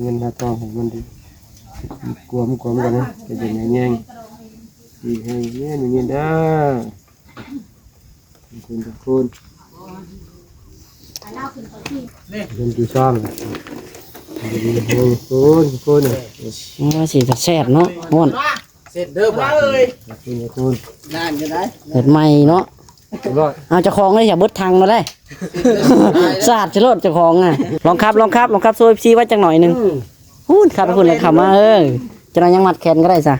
เงินหาทองให้มันดีกลัวมันกันนะจะยังไงแง่ดีให้แง่นี่เด้อคุณทุกคนเป็นที่ช่องคนว่าสิจะแซ่บเนาะม่วน เสร็จเด้อบ่เอ้ย คุณ นานจะได้ เปิดใหม่เนาะ ร้อย เอาเจ้าของเลยอย่าเบิดทางมาเลยสะอาดจะรดเจ้าของอ่ะลองครับโซฟซีไว้จังหน่อยหนึงพูดครับไปพูดเลยคำว่าจะนอนยังมัดแขนก็ได้ซะ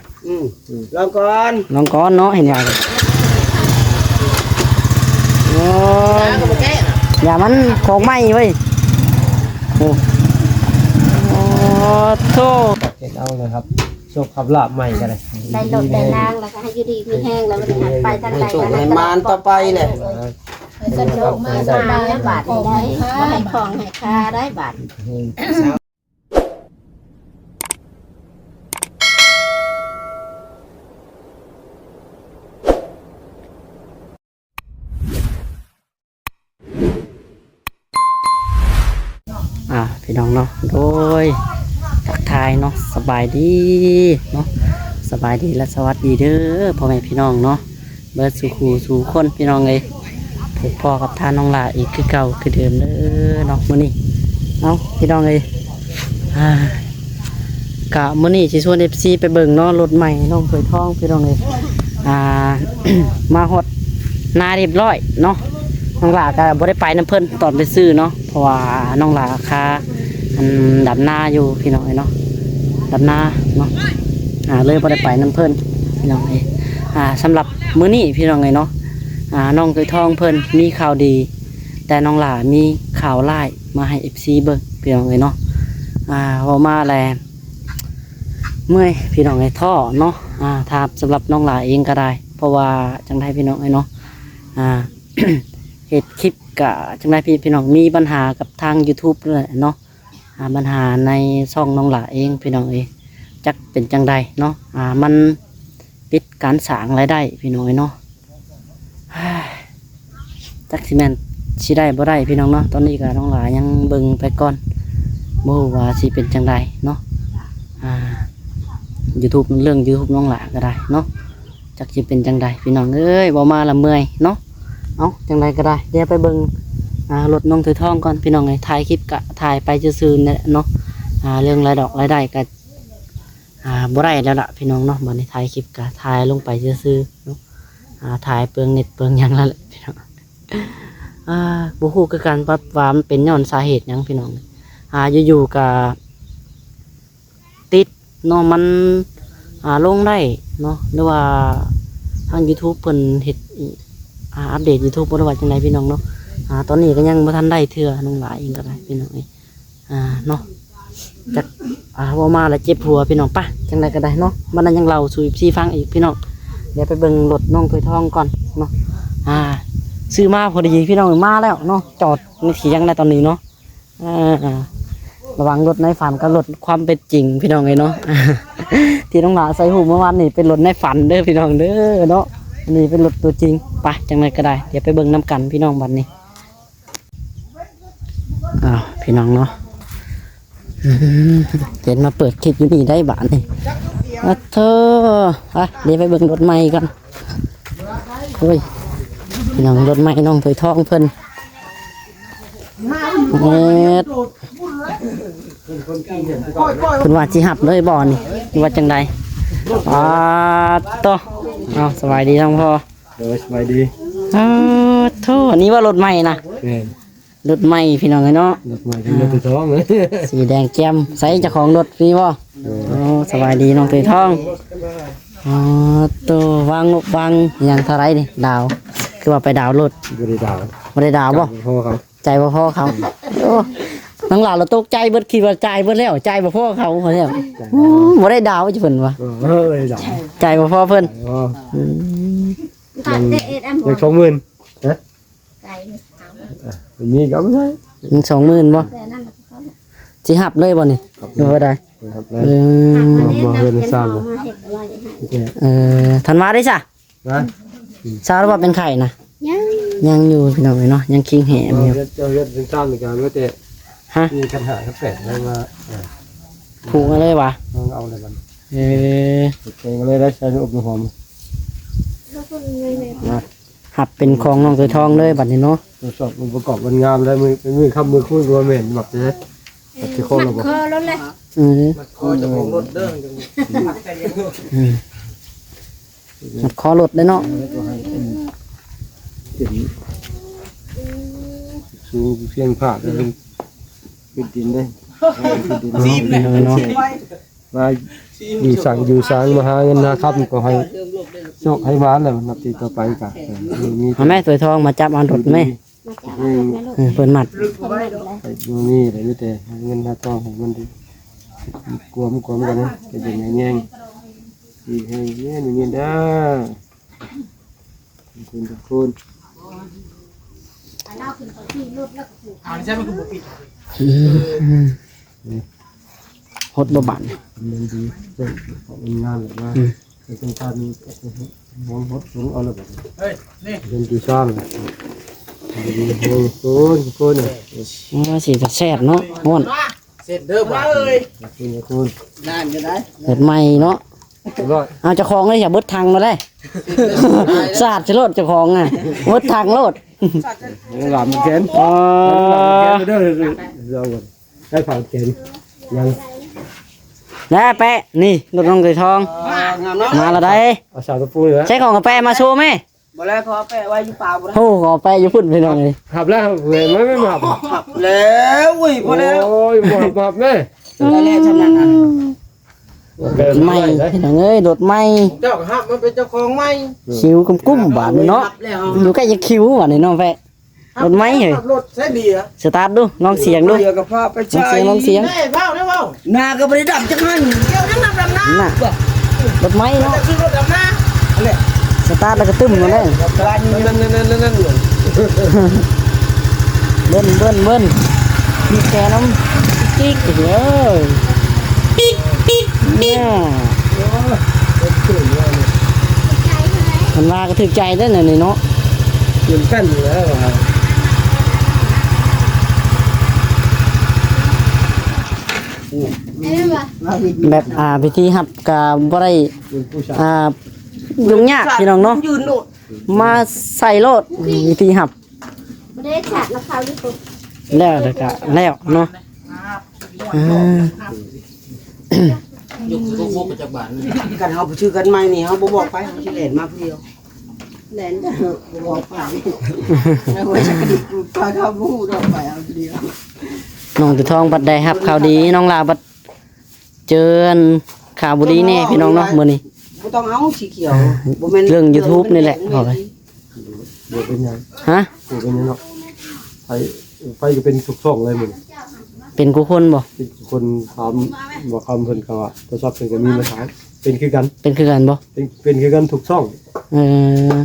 ลองก่อน ลองก้อนเนาะเห็นอย่างโอ้ย ก็บ่แก้น่ะ อย่ามันของไหม้เว้ยโอ้โธ่ เก็บเอาเลยครับโชคขับลาบใหม่กันเลย ได้หลดได้นางแล้วก็ให้อยู่ดีมีแห้งแล้วมันหันไปทางใด ส่งให้มานต่อไปแหละ สะดวกมาสบายบาทได้บ่ให้ของให้ค่าได้บาท พี่น้องเนาะโดยทักทายเนาะสบายดีเนาะสบายดีและสวัสดีเด้อพ่อแม่พี่น้องเนาะเบิดสู่คู่สู่คนพี่น้องเลยพบพ่อกับท่านน้องหลาอีกคือเก่าคือเดิมเด้อเนาะมื้อนี้เอาพี่น้องเลยกะมื้อนี้สิชวน FC ไปเบิ่งเนาะรถใหม่น้องเผยทองพี่น้องเลย มาฮอดนาเรียบร้อยเนาะน้องหลาก็บ่ได้ไปน้ำเพิ่นตอนไปซื้อเนาะเพราะว่าน้องหลาคาดำนาอยู่พี่น้องเนาะดำนาเนาะเลยบ่ได้ไปน้ำเพิ่นพี่น้องสำหรับมื้อนี้พี่น้องเนาะน้องเคยทองเพิ่นมีข่าวดีแต่น้องหลามีข่าวร้ายมาให้ FC เบิ่งพี่น้องเนาะเว้ามาแลเมื่อยพี่น้องท่อเนาะถามสำหรับน้องหลาเองก็ได้เพราะว่าจังได๋พี่น้องเนาะเฮ็ดคลิปกะจังได๋พี่น้องมีปัญหากับทาง YouTube ด้วยเนาะปัญหาในช่องน้องหลาเองพี่น้องจักเป็นจังใดเนาะมันปิดการสร้างรายได้พี่น้องเนาะจักสิแม่นสิได้บ่ได้พี่น้องเนาะตอนนี้ก็น้องหลายังเบิ่งไปก่อนบ่รู้ว่าสิเป็นจังใดเนาะYouTube เรื่อง YouTube น้องหลาก็ได้เนาะจักสิเป็นจังใดพี่น้องเอ้ยบ่มาละเมื่อยเนาะเอาจังใดก็ได้เดี๋ยวไปเบิ่งรถน้องถือทองก่อนพี่น้องถ่ายคลิปกะถ่ายไปซื่อๆเนี่ยเนาะเรื่องรายดอกรายได้ก็บ่ได้แล้วล่ะพี่น้องเนาะบัดนี้ถ่ายคลิปกะถ่ายลงไปซื่อๆเนาะถ่ายเปลืองเน็ตเปลืองหยังแล้วแหละพี่น้องบ่ฮู้คือกันว่ามันเป็นย้อนสาเหตุหยังพี่น้องอยู่ๆก็ติดเนาะมันลงได้เนาะหรือว่าทาง YouTube เพิ่นเฮ็ดอัปเดต YouTube บ่ได้ว่าจังไดพี่น้องเนาะตอนนี้ก็ยังบ่ทันได้เทื่อน้องหลายเองก็ได้พี่น้องเนาะจักเว้ามาแล้วเจ็บหัวพี่น้องป่ะจังไดก็ได้เนาะมันนั้นยังเล่าสู่พี่ฟังอีกพี่น้องเดี๋ยวไปเบิ่งรถน้องถ้วยทองก่อนเนาะซื้อมาพอดีพี่น้องมาแล้วเนาะจอดในที่ยังได้ตอนนี้เนาะระวังรถในฝันกับรถความเป็นจริงพี่น้องเนาะที่น้องหลาใส่หูเมื่อวานนี่เป็นรถในฝันเด้อพี่น้องเด้อเนาะอันนี้เป็นรถตัวจริงไปจังไรก็ได้เดี๋ยวไปเบิ่งน้ำกันพี่น้องบัดนี้พี่น้องเนาะเห็นมาเปิดคลิปอยู่นี่ได้บาทนี่เธอเดี๋ยวไปเบิ่งรถใหม่กันเฮ้ยพี่น้องรถใหม่น้องถอยทองเพิ่นคุณว่าจีหับเลยบ่อนี่ว่าจังใดต่อสบายดีทั้งพ่อสบายดีโทษนี่ว่ารถใหม่นะรถใหม่พี่น้องเนาะรถใหม่รถท้องเลยสีแดงแจ่มใส่เจ้าของรถพี่บ่สบายดีน้องตุยทองตัววางอย่างเท่าไรนี่ดาวคือว่าไปดาวรถบริดาวบ่พ่อเขาใจบ่พ่อเขาน้องหลานเราตกใจเบิดคิดว่าใจเบิดแล้วใจบ่พ่อเขาเนี่ยบ่ได้ดาวจะเพิ่นวะใจบ่พ่อเพิ่นยัง20,000ฮะนี่ก็ไม่ใช่20,000บ่สิหับเลยบ่นี่บ่ได้มาเฮือนซ่าทันมาได้จ้ะซาแล้วว่าเป็นไข่นะยังอยู่พี่น้องเนาะยังคิงแหมอยู่เจ้าเฮ็ดเป็นซ่าเหมือนกันว่าแต่มีปัญหากับแฟนได้มา ผูกมาเลยวะ เอาเลยมัน เออ เก่งเลยได้ใช้อบน้ำหอมนะ หับเป็นของน้องตัวทองเลยบัดนี้เนาะ ทดสอบองค์ประกอบมันงามได้มือคำมือคู่ตัวเหม็นแบบนี้แบบที่โค้งเราบอก คอแล้วแหละ คอจะของรถเด้อจัง หัดคอรถได้เนาะ ตัวให้เป็นสูงเพียงผ่าได้เป็นดินได้ซีมเลยเนาะมาอยู่สั่งมาหาเงินนะครับก็ให้โชคให้มาแล้วนับตีต่อไปกันมี เอาแม่ตัวทองมาจับเอารถไหมเพิ่นมัด ไอ้ดูนี่อะไรนี่แต่เงินค่าทองของมันดีกลัวมันกันนะแกจะแง่งดีให้แง่นี่ได้คุณทุกคน หดบ่บัน มันดีเป็นงานหรือว่าเป็นการมองหดสูงเอาเลยแบบเป็นดีช่างดีคนเนี่ย สิจะแซ่บเนาะฮ้อน เสร็จเด้อบ่เอ้ย คุณ นานจะได้ เปิดใหม่เนาะ ร้อย เอาเจ้าของเลยอย่าเบิดทางมาได้สาดสิโลดเจ้าของอ่ะเบิดทางโลด หลามแกน อ๋อ เด้อเราได้ผ่านแกนยัง แล้วแปะนี่รถน้องตัวทอง งามเนาะ มาและได้ เอาสาวตะปูเลย ใช้ของกาแฟมาโชว์ไหม บ่แล้วขอแปะไว้อยู่ป่าบ่ได้ โอ้ขอไปอยู่พุ่นไปหน่อย หับแล้วไม่หับ ขับแล้วอุ้ยพอแล้ว โอ้ยหับแม่ ได้แล้วชำนาญอ่ะ ไม่พี่น้องเอ้ยรถไม่ เจ้าฮับมันเป็นเจ้าของไหม คิวกุ้มบาดเนาะอยู่ใกล้จะคิวบาดนี่น้องแฟรถไม่เหรอ รถใช้ดีอ่ะ สตาร์ทดูลองเสียงดู เดี๋ยวกับพ่อไปใช้ ลองเสียง แม่เฝ้าได้เฝ้าหน้าก็บ่ได้ดับจังนั้นเดี๋ยวนั่งดับน้ำ น่ะรถไม่เนาะ จะซื้อรถดำน้ำอะไร สตาร์ทแล้วก็ตึ้มมาเลย นั่นเบิ้ลมีแกน้ำกิ๊กเด้อเนี่ยมันว่าก็ถึกใจได้อนี่เนาะ เงินกันอยู่แล้ว แบบพิธีหับกับบ่ได้ เงินผู้ชาย ยุ่งยากพี่น้องเนาะ ยืนโดด มาใส่โลดวิธีหับ ไม่ได้ฉาดมะพร้าวที่สุด แล้วเด้อก็แล้วเนาะอ่า ยกโคกไปจากบ้านกันเฮาชื่อกันใหม่นี่เฮาบ่บอกไปเฮาสิเล่นมาผู้เดียวเล่นบ่บอกไปแล้วว่าจะกระดิกปลาเข้ามูดอกไปเอาผู้เดียว น้องตัวทองบัดได้หับข่าวดีน้องลาบัดเจอข่าวบุรีแน่พี่น้องเนาะมื้อนี้ บ่ต้องเอาสีเขียวบ่แม่น เรื่อง YouTube นี่แหละบอกเลย เดี๋ยวเป็นยัง ฮะ เป็นยังเนาะไฟก็เป็นทุกช่องเลยมึง เป็นกูคนบ่ ที่คนถามบอกคำเพิ่นเขาว่าโทรศัพท์เพิ่นก็มีมาถามเป็นคือกัน เป็นคือกันบ่ เป็นคือกันทุกช่อง เออ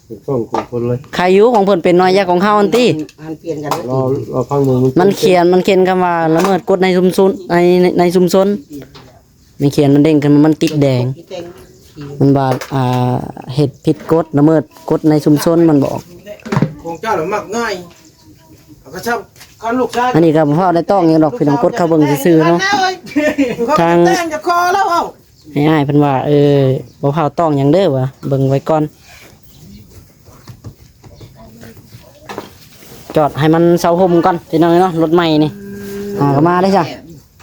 ทุกช่องของคนเลย ใครอยู่ของเพิ่นเป็นน้อยยาของเฮาอันติ หันเปลี่ยนกัน เราฟังมือ มันเขียนคำว่าละเมิดกฎในชุมชนในชุมชนมันเขียนมันเด้งขึ้นมามันติดแดง มันว่าเฮ็ดผิดกฎละเมิดกฎในชุมชนมันบอก ของเจ้าหรือมักง่ายก็ชอบกันลูกชาย อันนี้ก็บ่พอได้ต้องหยังดอกพี่น้องกฎเขาเบิ่งซื่อๆเนาะ ทาง แต่งจะคอแล้วเอ้า ให้อ้ายเพิ่นว่าบ่พอต้องหยังเด้อว่ะเบิ่งไว้ก่อนจอดให้มันเซาห่มก่อนพี่น้องเนาะรถใหม่นี่ก็มาได้จ้ะ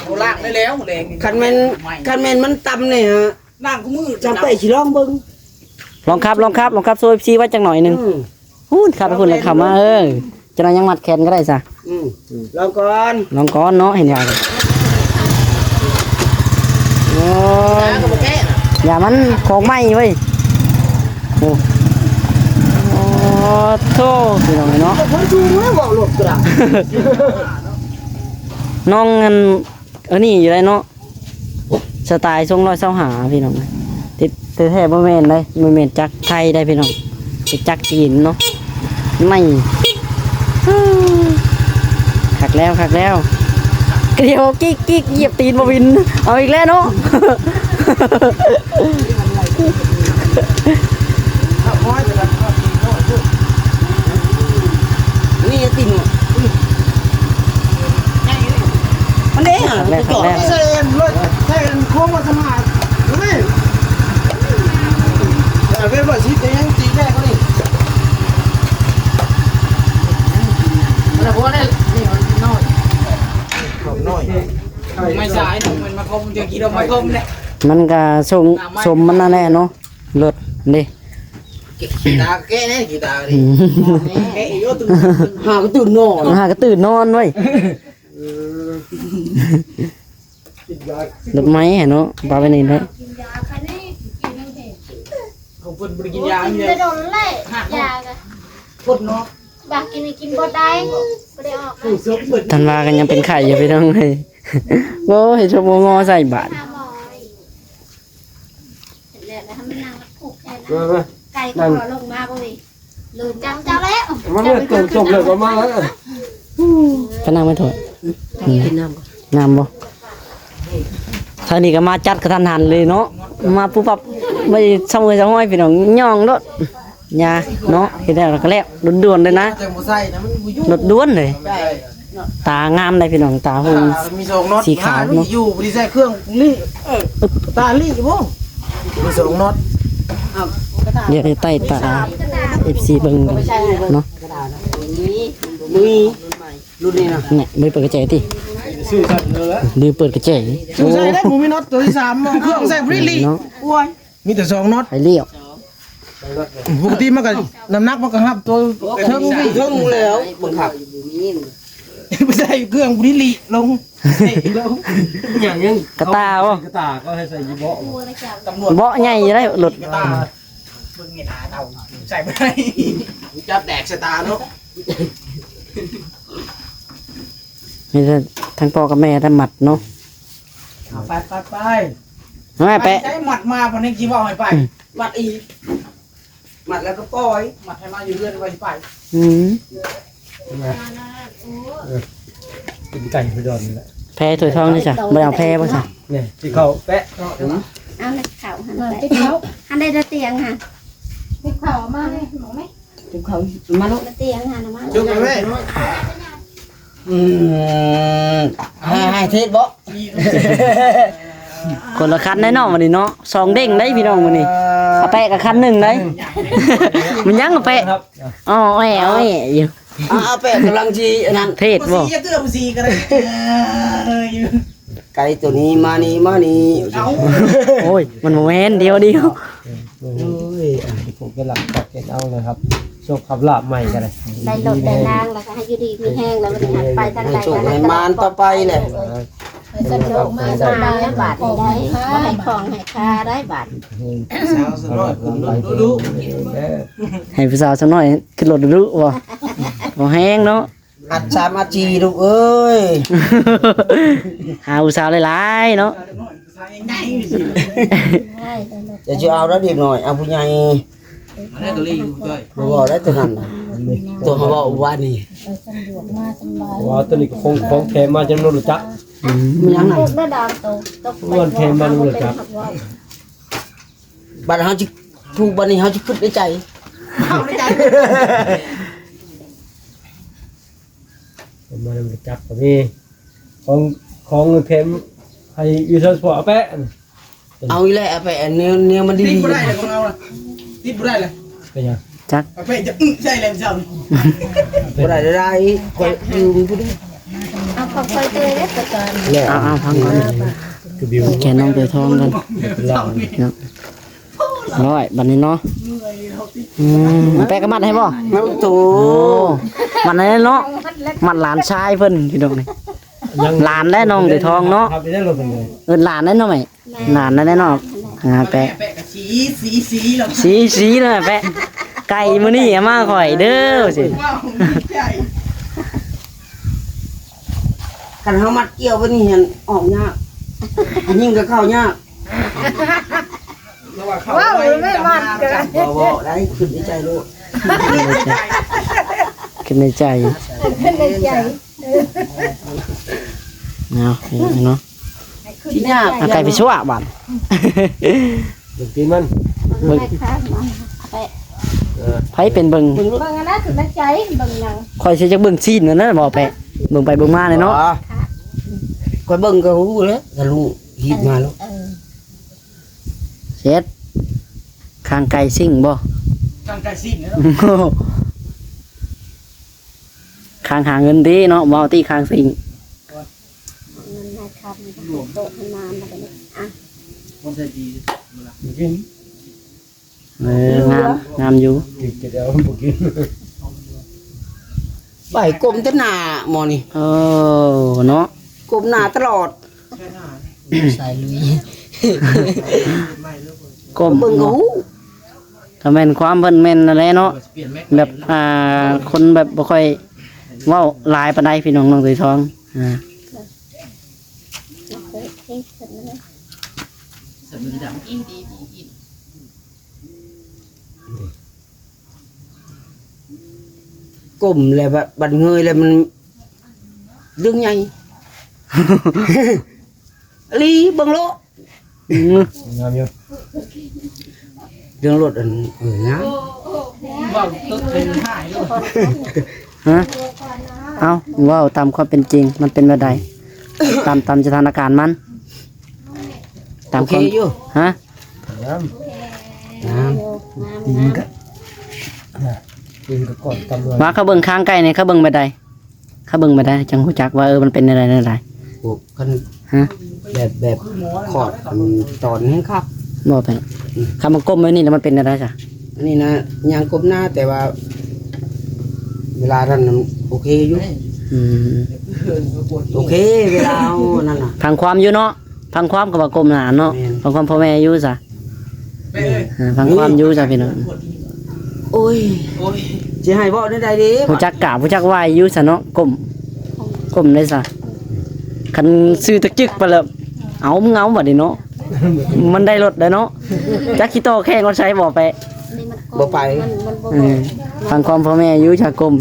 โบราณได้แล้วแรงคันแม่นมันต่ำเนี่ยฮะนั่งกูมือจำไปสิลองเบิ่ง ลองครับโซฟซีไว้จังหน่อยหนึงพูดครับคุณเลยเข้ามาจะนอนยังมัดแขนก็ได้ซะ ลองก่อน ลองก่อนเนาะเห็นว่าโอ้ยอย่ามันของใหม่เว้ยโอ้โธ่พี่น้องเนาะ ผมชูมือบอกหลบกระ น้องงันนี่อยู่ได้เนาะสไตล์ทรง125พี่น้องติดแท้ๆบ่แม่นเลยบ่แม่นจักไทยได้พี่น้องเป็นจักจีนเนาะไม่คักแล้วเดี๋ยวกิ๊กเหยียบตีนมาวินเอาอีกแล้วเนาะ นี่ติ่งมันเด้งอ่ะจอด เป็นบ่สิแต่ยังตีแรกก็นี่มันบ่ได้นี่มันน้อยของน้อยไม่สายนมันมาคมจะกี่ดอกไม้คมเนี่ย มันก็สมมันนั่นแหละเนาะรถนี่ กีตาแก่เนี่ยกีตาดิแก่อีโยตื่นหาก็ตื่นนอน หาก็ตื่นนอนไว้รถไม้เนาะปาไปนี่เนาะ กินยาแค่นี้กินยังเห็น เขาเพิ่นบ่ได้กินยา กิน เนี่ย จะโดนเลยยาก็ พดเนาะ บากกินบ่ได้บ่ได้ออก ผู้ซบเพิ่น ทันว่ากันยังเป็นไข่อยู่พี่น้องเฮ้ยโอ้เห็นชมงอใส่บาท หาหมอเห็นแล้วให้มันนั่งผูกแค่ มา ไก่ก็ลงมาบ่ดิลืมจำเจ้าแล้ว มาเนี่ยเติมจบเลยประมาณแล้ว ก็นั่งไม่ถอย กินน้ำก่อน น้ำบ่ทางนี้ก็มาจัดกระทันหันเลยเนาะมาปุ๊บปั๊บไม่ช่องมือช่องห้อยพี่น้องย่องรถยาเนาะเห็นแล้วก็แล้วด่วนๆเลยนะ แต่บ่ใส่นะมันบ่อยู่ รถด่วนเลย ได้ ตางามเลยพี่น้องตาหู มีสองน็อต สีขาวเนอะ อยู่บ่ได้ใส่เครื่องลี่ตาลี่บ่มีสองน็อต เรียกใต้ตา FC เบิ่งกันเนาะ มีรุ่นนี้นะ เนี่ยไม่เปิดกระจายติ ซื้อสัตว์เลยแล้ว ลืมเปิดกระจาย ใส่ได้บ่มีน็อตตัวที่3เครื่องใส่บ่ได้ลี่ เนาะ โอ้ยมีแต่สองน็อต ไปเลี้ยว ปกติมันก็น้ำหนักมันก็รับตัวเทิงแล้วบ่ขับไม่ใส่เครื่องบ่ได้ลี่ลงลง อย่างยัง กระตาบ่ กระตาก็ให้ใส่ยีเบาะ ตำรวจ เบาะใหญ่ได้รถ ตาเบิ่งเห็นหาเต่าใส่บ่ได้จับแดกสตาเนาะ มีแต่ทั้งพ่อกับแม่ทั้งหมัดเนาะ ไปไปไป แม่แปะ ใช้หมัดมาพอนี้คิดว่าให้ไปหมัดอีกหมัดแล้วก็ปล่อยหมัดให้มาอยู่เรื่อยไปไป อืม กินไก่ไปดอนนี่แหละ แพ้ถ้วยทองนี่จ้ะบ่เอาแพ้บ่จ้ะ เนี่ยที่เขาแปะ เอาเลยข่าวหันไปหันได้เตียงค่ะไปข่าวมาเลยหมอไหม จุกเขามาลูก เตียงหันมา จุกไปแม่ให้เทศบ่ คนละคันได้เนาะมื้อนี้เนาะสองเด้งได้พี่น้องมื้อนี้เอาแปะกับคันหนึงได้ มันยังเอาแปะ ครับ อ๋อแอ้อยู่ เอาแปะกำลังชีอันนั้น เทศบ่ สีเตื้อมสีกันเลยไก่ตัวนี้มานี่มานี่เอา โอ้ยมันบ่แม่นเดียว โอ้ยผมเป็นหลักตัดเก็นเอาเลยครับโชคขับลาบใหม่กันเลย ได้หลดได้นางแล้วก็ให้อยู่ดีมีแห้งแล้วมันหันไปทางใด จุกให้มานต่อไปเลย สะดวกมาสบายบาทได้บ่ให้ของให้ค่าได้บาท สาวสน้อยคุณดู ให้ผู้สาวสักหน่อยขึ้นรถดูบ่บ่แห้งเนาะ อัดสามอาจีลูกเอ้ย หาผู้สาวหลายๆเนาะ จะจะเอาแล้วเด็กหน่อยเอาผู้ใหญ่บอกได้ตัวนั้นตัวเขาบอกว่านี่ ว่าตัวนี้ก็ของแถมมาจำนวนรู้จัก มันยังไง ลูกได้ดาวโตตกไป บัดเขาจะถูกบัดนี้เขาจะคิดในใจ มารู้จักก็มีของแถมให้ยูเซอร์สปอร์ตแปะ เอาอีแหละไปเนื้อมันดี ติดบ่ได้เลยของเราล่ะติดบ่ได้เลย เป็นยัง จัก ไปจะใช่เลยเจ้านี่ บ่ได้ได้คอยยืมผู้ใด เอาของคอยเตยได้ประกัน แล้ว เอาพังก่อน คือบิว แกน้องตัวทองกัน ลาบ เนาะร้อยบัดนี้เนาะแปะกระมัดให้บ่ มันโต โอ้มันนั่นเนาะมันหลานชายเพิ่นพี่น้องนี่หลานและน้องตัวทองเนาะ ครับได้รถเป็นเลย หลานได้เนาะไหมหลานได้เนาะแปะ แปะกับสีเรา สีเลยแปะไก่มื้อนี้อย่ามาข่อยเด้อสิ ว้าวใช่ กันเขามัดเกี่ยวไปนี่เห็นออกยากยิ่งก็เข้ายาก ว้าวไม่มันกัน บ่ได้ขึ้นในใจลูก คิดในใจ ในใจ เนาะเนาะ ที่ยาก เอาไก่ไปชั่วบัด เดี๋ยวกินมัน เบิ่งค่ะไป ไผเป็นเบิ่ง เบิ่งอันนั้นถึงในใจเบิ่งหนัง ข่อยสิจะเบิ่งซีนนั่นนะบ่แปะเบิ่งไปเบิ่งมาเลยเนาะ คอยเบิ่งก็รู้แล้วถ้าลุงฮีดมาแล้ว เสร็จ คางไก่ซิ่งบ่ ทางไกลสิ้นแล้ว คางหาเงินดีเนาะบ่ตีคางซิ่ง เงินให้ครับมันโตขึ้นมามันก็อ่ะ คนใจดี กิน งามอยู่ กินจะได้เอาบ่กิน ใบกลมแตหน้าหมอนี่ โอ้เนาะ กลมหน้าตลอด แค่หน้า ใส่ลุย ไม่เลิก ก้ม เบิ่งก็ เนาะ ฮู้ ถ้าแม่นความเพิ่นแม่นอะไรเนาะ เปลี่ยนแม็ก แบบคนแบบบ่ค่อยเว้าหลายปานใดพี่น้องน้องตุ้ยทองเอ่าฮ้ยเสร็จแล้ว สมุนดำอินดี กลมแล้วบัดเงยแล้วมันเรื่องใหญ่ ลีเบิ่งโล งามอยู่ เรื่องรถอันนะ ว่าตึกเป็นหายแล้ว ฮะเอาเว้าตามความเป็นจริงมันเป็นแบบใดตามสถานการณ์มันตาม โอ ค เคว าม อยู่ ฮะ งาม งาม กินก็กินก็ก่อนตำรวจ ว่าเขาเบิ่งข้างไก่นี่เขาเบิ่งแบบใดเขาเบิ่งแบบใดจังฮู้จักว่ามันเป็นอะไรนั่นใด โอ้คัน ฮะ แบบขอดอันตอนนี้ครับ บ่ไปคำมันก้มไว้นี่แล้วมันเป็นอะไรจ้ะ อันนี้นะยังกลมหน้าแต่ว่า เวลานั้นโอเคอยู่ อืม โอเค เวลาเอานั่นน่ะ พังความอยู่เนาะพังความกับว่ากลมหนาเนาะ แม่น พังความพ่อแม่อยู่ซะพังความอยู่จ้ะพี่น้อง โอ้ย โอ้ย จะให้บอกได้ใดดี ผู้จักกะผู้จักไหวอยู่ซะเนาะก้มได้ซะคันซื้อตะจึกไปแล้วเอามึงเอาบัดนี้เนาะมันได้รถได้เนาะจักขี้โตแข่งก็ใช้บ่ไป นี่มัน บ่ไป มันบ่ เออพังความพ่อแม่อยู่จ้ะก้ม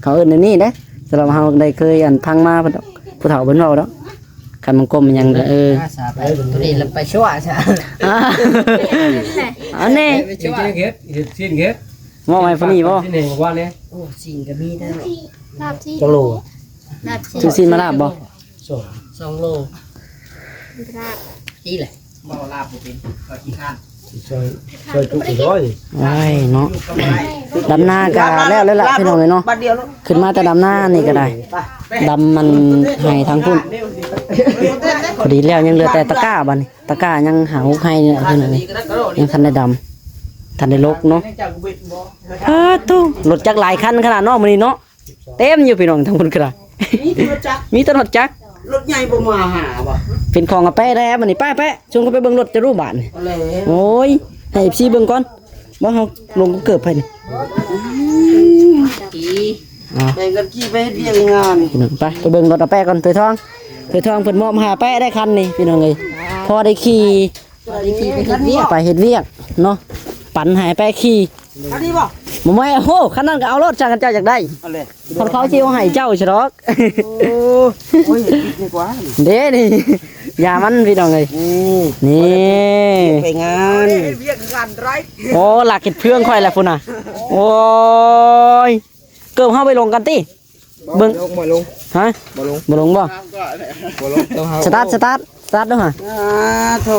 เขาเอิ้นอันนี้เด้สำหรับเฮาได้เคยอันพังมาเพิ่นดอกผู้เฒ่าเพิ่นเว้าดอกคันมันก้มมันยังเออ ตัวนี้เราไปชั่วใช่ อ่าอันนี้ เฮ็ดเฮ็ดเฮ็ดสิ้นเฮ็ด มองไว้พุ่นนี่บ่ ที่นี่ว่าเนี่ย โอ้สิ่งก็มีได้ ลาบที่ จังโล ลาบที่ ซื้อซีนมาลาบบ่ 2 โล ลาบ ที่แหละ บ่ลาบบ่เป็นก็ขี้ข้าน ช่วยจุกอีกร้อย ไว้เนาะ อยู่กับอะไร ดำหน้าก็แล้วล่ะพี่น้องเอ้ยเนาะ บัดเดียวแล้ว ขึ้นมาแต่ดำหน้านี่ก็ได้ดำมันให้ทางพุ่นพอดีแล้วยังเหลือแต่ตะกร้าบัดนี้ตะกร้ายังหาหุกให้เนี่ยพี่น้องเอ้ยยังทันได้ดำทันได้ลกเนาะตู้รถจักรหลายคันขนาดเนาะมื้อนี้เนาะเต็มอยู่พี่น้องทั้งพุ่นก็ได้ นี่รถจักร มีแตรถจักร รถใหญ่บ่มาหาบ่ เป็นของกระแปะแล้วบัดนี้แปะชวนเขาไปเบิ่งรถจะรู้บาดนี่ เอาแล้ว โอ้ยให้ FC เบิ่งก่อนบ่เฮาลงก็เกิดไปนี่อ่า แบ่งกันขี่ไปเฮ็ดเวียกงาน พี่น้องไปเบิ่งรถเอาแปะก่อนเถยทองเพิ่นมอบหาแปะได้คันนี่พี่น้องเอ้ยพอได้ขี่ ไปเฮ็ดเวียก ไปเฮ็ดเวียกเนาะปั่นใหายแปะขี่ อันนี้บ่ บ่แม่โหคันนั้นก็เอารถจังกันเจ้าอยากได้ เอาเลย คนเขาสิเอาให้เจ้าซะดอก โอ้ยดีกว่า เด้นี่อย่ามันพี่น้องเอ้ย นี่ นี่ ไปงาน เวียกงานไร โอ้หลักเฮ็ดเพื่องค่อยแหละพุ่นน่ะโอ้ยเกิบเฮาไปลงกันติเบิ่ง มาลง ฮะ บ่ลง บ่ลงบ่ บ่ลงต้องเฮา สตาร์ทเด้อฮะ โธ่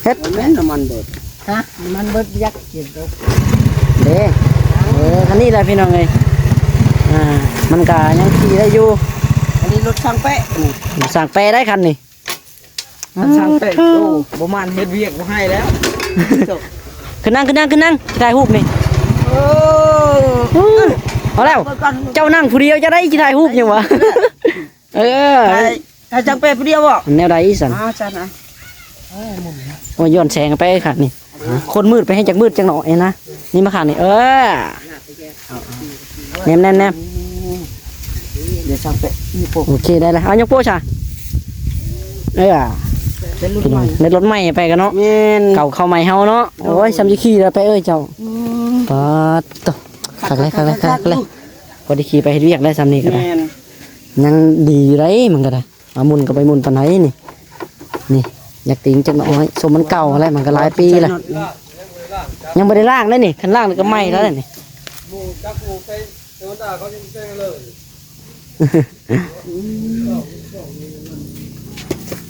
เฮ็ดแม่นน้ำมันเบิด ฮะมันเบิดยักษ์กินเด้คันนี้แหละพี่น้องเอ้ยมันก็ยังขี่ได้อยู่ อันนี้รถช่างแปะนี่ สั่งแปรได้คันนี่ ช่างแปะโอ้บ่มันเฮ็ดเวียกบ่ให้แล้ว ขึ้นนั่งถ่ายรูปนี่ โอ้ เอาแล้ว เจ้านั่งผู้เดียวจะได้ถ่ายรูปยังวะเออ ถ้าช่างแปะผู้เดียวบ่ แนวใดอีสัน อ้าวจ้านะ โอ้ยย้อนแสงไปค่ะนี่คนมืดไปให้จากมืดจังหน่อยนะนี่มาขานี่แนม เดี๋ยวช่างแปะนี่พวก โอเคได้แล้วเอายกโป้ชาเป็นรุ่นใหม่ ในรถใหม่ไปกันเนาะ แม่น เก่าเข้าใหม่เฮาเนาะโอ้ยซ้ำจะขี่แล้วไปเจ้าปัดต่อขักเลยพอได้ขี่ไปเฮ็ดเวียกได้ซ้ำนี่ก็ได้ แม่น ยังดีไรมันก็ได้เอามุนก็ไปมุนปานไหนนี่อยากติงจังหน่อยสมมันเก่าอะไรมันก็หลายปีแล้วยังไม่ได้ล่างเลยนี่คันล่างนี่ก็ไหม้แล้วนี่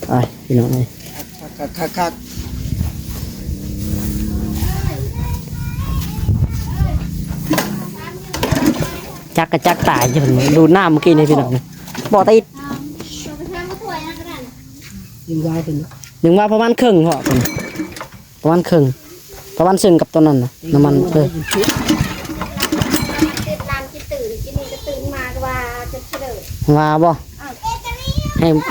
ไอ้พี่น้องนี่ คัก จักกระจักตายอยู่ดูหน้าเมื่อกี้นี่พี่น้องบ่ติด ยิงได้เป็น นึงว่าประมาณครึ่งเหรอประมาณครึ่งประมาณซึ่งกับตัวนั้นน่ะน้ำมันติดร้านที่ตื่นที่นี่ก็ตื่นมาก็ว่าจะเฉลย ว่าบ่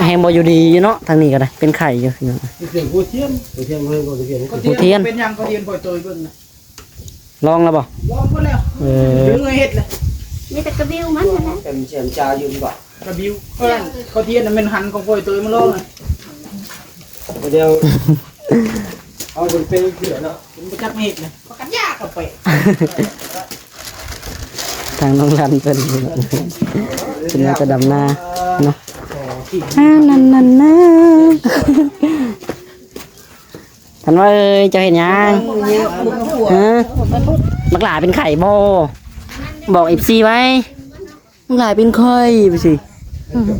ให้บ่อยู่ดีอยู่เนาะทางนี้ก็ได้เป็นไข่อยู่พี่น้อง เสียงกูเทียนกูเทียนเพิ่นกูเทียน ผู้เทียน เป็นยังก็เทียนปล่อยตัวเบิ่งนะ ลองแล้วบ่ ลองก็แล้ว เออ ดึงเฮ็ดเลย มีแต่กระบิ้วมันนั่นแหละ เป็นเสียงจาอยู่บ่ กระบิวเขาเทียนน่ะมันหันของปล่อยตัวมันลองเลย เดี๋ยวเอาเป็นเปเสือเนาะ ผมไปจับเฮ็ดเลยประกันยากกับไป ทางน้องรันเป็นพี่น้องเป็นน่าจะดำนาเนาะนั่นนะท่านว่าเอ้ยเจะเห็นยังฮะบักหลาเป็นไข่โบบอกเอฟซีไว้บักหลาเป็นไข่ไปสิ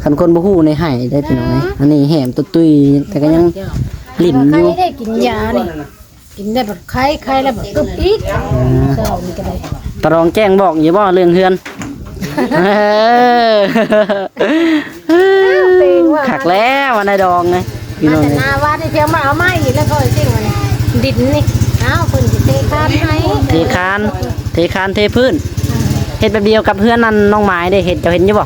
ขันคนบ่ฮู้ในไห่ได้พี่น้องอันนี้แหมตุตุยแต่ก็ยังลิ่นอ ใคร ยู่ ได้กินยานี่กินได้แบบไข้แล้วแบบกึบอีกเศร้านี่ก็ได้ ตรองแจ้งบอกอย่าบ่เรื่องเฮือนขักแล้ววันนายดองไงพี่น้อง แต่นาว่าที่เที่ยวมาเอาไม้แล้วก็จริงมันดินนี่อ้าวเพิ่นสิเตะคานให้ เทคานเทพื้นเฮ็ดแบบเดียวกับเฮือนนั่นน้องไม้เด้เฮ็ดเจ้าเห็นอยู่บ่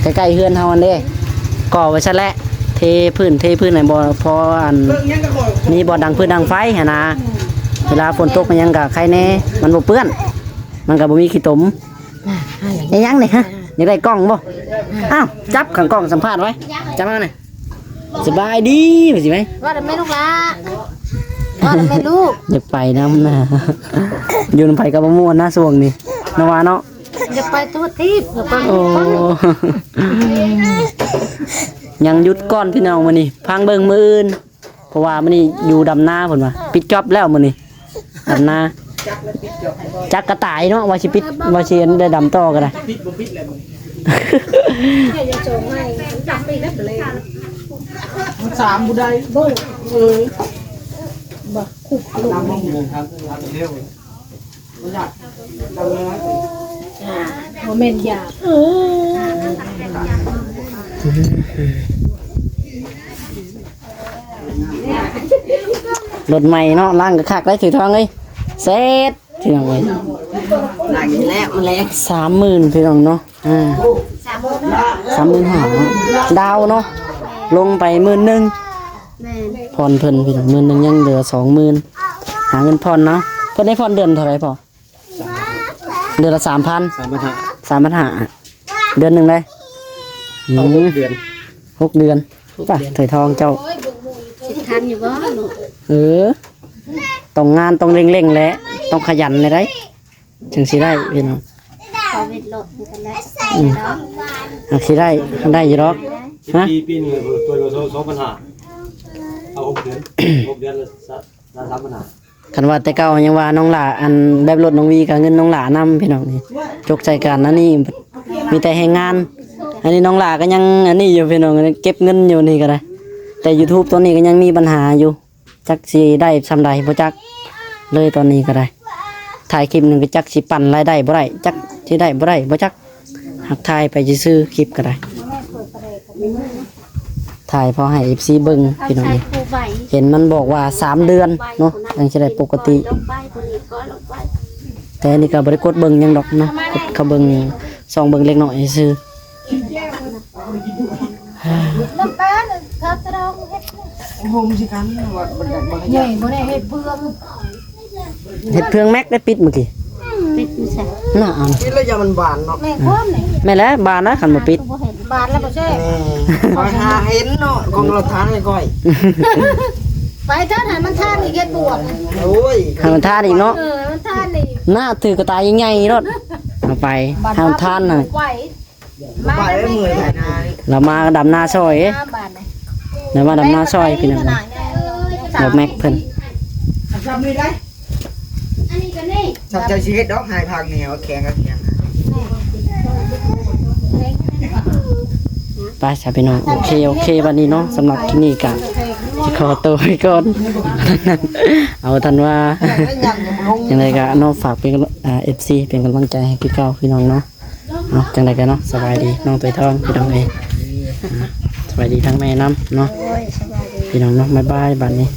เห็น ใกล้ๆเฮือนเฮาอันเด้ก่อไว้ซะแล้วเทพื้นให้บ่พออัน เบิ่งยังก็คอย มีบ่ดังพื้นดังไฟหั่นนะเวลาฝนตกมันยังก็ใครแน่มันบ่เปื้อน มันก็บ่มีขี้ตมยังนี่ฮะอยากได้กล้องบ่อ้าวจับขังกล้องสัมภาษณ์ไว้จับมาหน่อยสบายดีไปสิไหม ว่าแต่แม่ลูกละว่าแต่แม่ลูก อยากไปน้ำนะ อยู่น้ำไผ่กับมะม่วงนะส่วงนี่นว่าเนาะ จะไปตัวทิพย์กับ โอ้ ยังหยุดก่อนพี่น้องมื้อนี้พังเบิ่งมื้ออื่นเพราะว่ามื้อนี้อยู่ดำนาเพิ่นว่าปิดจ็อบแล้วมื้อนี้ดำนาจักกระต่ายเนาะว่าสิปิดว่าสิได้ดำต่อก็ได้ ปิดบ่ปิดแล้วมึง จะส่งให้จับไปได้เลย มันสามบ่ได้บ่ คุกลูก น้ำมันอยู่ครับเร็ว โมเมนต์ยา รถใหม่เนาะล้างกระคักได้ถือทองเลยเสร็จพี่น้องเอ้ย หลังแล้วมันแรง 30,000พี่น้องเนาะ35,000ดาวเนาะลงไป11,000 แม่น ผ่อนเพิ่นพี่น้อง11,000ยังเหลือ20,000หาเงินผ่อนเนาะเพิ่นได้ผ่อนเดือนเท่าไหร่พอเดือนละ 3,000 3,500เดือนหนึงเลย เดือน 6 เดือนป่ะถอยทองเจ้า สิทันอยู่บ่ลูก ต้องงานต้องเร่งๆแหละต้องขยันเลยได้ถึงสิได้พี่น้อง ขอเวทโลดกันแล้ว สิได้อยู่หรอกฮะ ปีนี้ตัวเรา2,500เอา6 เดือน6 เดือนละ3,500 คันว่าแต่เก่ายังว่าน้องหล่าอันแบบรถน้องวีกับเงินน้องหล่านำพี่น้องนี่จกใจกันนะนี่มีแต่ให้งาน อันนี้น้องหล่าก็ยังอันนี้อยู่พี่น้องเก็บเงินอยู่นี่ก็ได้แต่ YouTube ตัวนี้ก็ยังมีปัญหาอยู่จักสิได้ซำใดบ่จักเลยตอนนี้ก็ได้ถ่ายคลิปหนึงก็จักสิปั่นรายได้บ่ได้จักสิได้บ่ได้บ่จักหักถ่ายไปซื้อคลิปก็ได้ถ่ายพอให้ FC เบิ่ง เอา พี่น้อง ใส่ นี่ คู่ใบ เห็นมันบอกว่า3 เดือนเนาะยังจะได้ปกติ ลงไปคนนี้ก็ลงไป แต่อันนี่ก็บริกดเบิ่งหยังดอกเนาะกดเขาเบิ่งส่องเบิ่งเล็กน้อยซื่อ น้ำตาลเธอจะเอาเฮ็ด โฮมสิกันว่าบ่ได้บ่ ใหญ่บ่ได้เฮ็ดเพื่อม เฮ็ดเพื่องแม็กได้ปิดเมื่อกี้ ปิดมันใส่ น่าเอานะ กินแล้วยามันบานเนาะ แม่ความนี่ แม่นแล้วบานนะคันบ่ปิด บ่เห็นบาทแล้วบ่ใช่ พอหาเห็นเนาะของเราทานให้ก้อย ไปเท่าไหร่มันท่านอีกเฮ็ดบวก โอ้ย ให้มันทานอีกเนาะ มันท่านอีก หน้าถือกระต่ายใหญ่ๆรถเอาไปให้มันทานน่ะ ไหว บ่ายได้มื้อไหนนะ เรามาดำนาซอยเอ๊ะ 5 บาทนี่ เรามาดำนาซอยพี่น้องบอกแม็กเพิ่น จำไม่ได้ อันนี้ก็นี่ สับใจชีวิตดอกหายพักแนวแข็งก็แข็ง ไปจ้ะพี่น้องโอเควันนี้เนาะสำหรับที่นี่ก็สิขอตัวไปก่อน เอาทันว่า ยังไงก็น้องฝากเป็นFC เป็นกำลังใจให้พี่เก้าพี่น้องเนาะ เนาะจังไดกันเนาะสบายดีน้องตัวทองพี่น้องเอ้ยสบายดีทั้งแม่น้ำเนาะ โอ้ยสบายดี พี่น้องเนาะบ๊ายบายบัดนี้